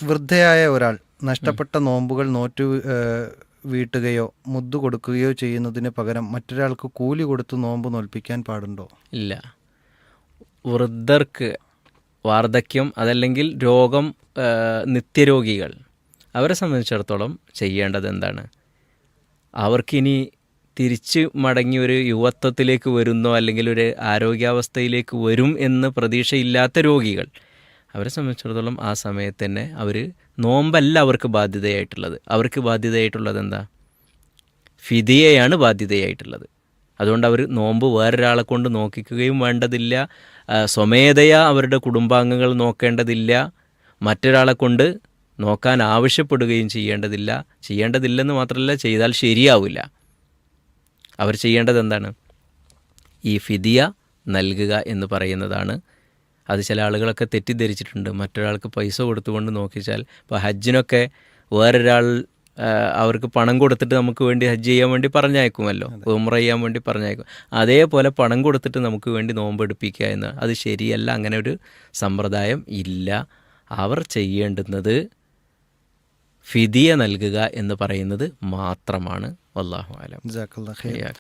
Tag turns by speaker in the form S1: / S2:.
S1: വൃദ്ധയായ ഒരാൾ നഷ്ടപ്പെട്ട നോമ്പുകൾ വീട്ടുകയോ മുദ്ദു കൊടുക്കുകയോ ചെയ്യുന്നതിന് പകരം മറ്റൊരാൾക്ക് കൂലി കൊടുത്ത് നോമ്പ് നോൽപ്പിക്കാൻ പാടുണ്ടോ?
S2: ഇല്ല. വൃദ്ധർക്ക് വാർദ്ധക്യം അതല്ലെങ്കിൽ രോഗം, നിത്യരോഗികൾ, അവരെ സംബന്ധിച്ചിടത്തോളം ചെയ്യേണ്ടത് എന്താണ്? അവർക്കിനി തിരിച്ച് മടങ്ങി ഒരു യുവത്വത്തിലേക്ക് വരുന്നോ അല്ലെങ്കിൽ ഒരു ആരോഗ്യാവസ്ഥയിലേക്ക് വരും എന്ന് പ്രതീക്ഷയില്ലാത്ത രോഗികൾ, അവരെ സംബന്ധിച്ചിടത്തോളം ആ സമയത്ത് തന്നെ അവർ നോമ്പല്ല അവർക്ക് ബാധ്യതയായിട്ടുള്ളത്. അവർക്ക് ബാധ്യതയായിട്ടുള്ളത് എന്താ? ഫിദിയയാണ് ബാധ്യതയായിട്ടുള്ളത്. അതുകൊണ്ട് അവർ നോമ്പ് വേറൊരാളെ കൊണ്ട് നോക്കിക്കുകയും വേണ്ടതില്ല, സ്വമേധയാ അവരുടെ കുടുംബാംഗങ്ങൾ നോക്കേണ്ടതില്ല, മറ്റൊരാളെ കൊണ്ട് നോക്കാൻ ആവശ്യപ്പെടുകയും ചെയ്യേണ്ടതില്ലെന്ന് മാത്രമല്ല, ചെയ്താൽ ശരിയാവില്ല. അവർ ചെയ്യേണ്ടത് എന്താണ്? ഈ ഫിദിയ നൽകുക എന്ന് പറയുന്നതാണ്. അത് ചില ആളുകളൊക്കെ തെറ്റിദ്ധരിച്ചിട്ടുണ്ട്. മറ്റൊരാൾക്ക് പൈസ കൊടുത്തുകൊണ്ട് നോക്കിച്ചാൽ, ഇപ്പോൾ ഹജ്ജിനൊക്കെ വേറൊരാൾ അവർക്ക് പണം കൊടുത്തിട്ട് നമുക്ക് വേണ്ടി ഹജ്ജ് ചെയ്യാൻ വേണ്ടി പറഞ്ഞയക്കുമല്ലോ, ഉംറ ചെയ്യാൻ വേണ്ടി പറഞ്ഞയക്കും. അതേപോലെ പണം കൊടുത്തിട്ട് നമുക്ക് വേണ്ടി നോമ്പെടുപ്പിക്കുക എന്ന്, അത് ശരിയല്ല. അങ്ങനെ ഒരു സമ്പ്രദായം ഇല്ല. അവർ ചെയ്യേണ്ടുന്നത് ഫിദിയ നൽകുക എന്ന് പറയുന്നത് മാത്രമാണ്. വല്ലാഹു അലം.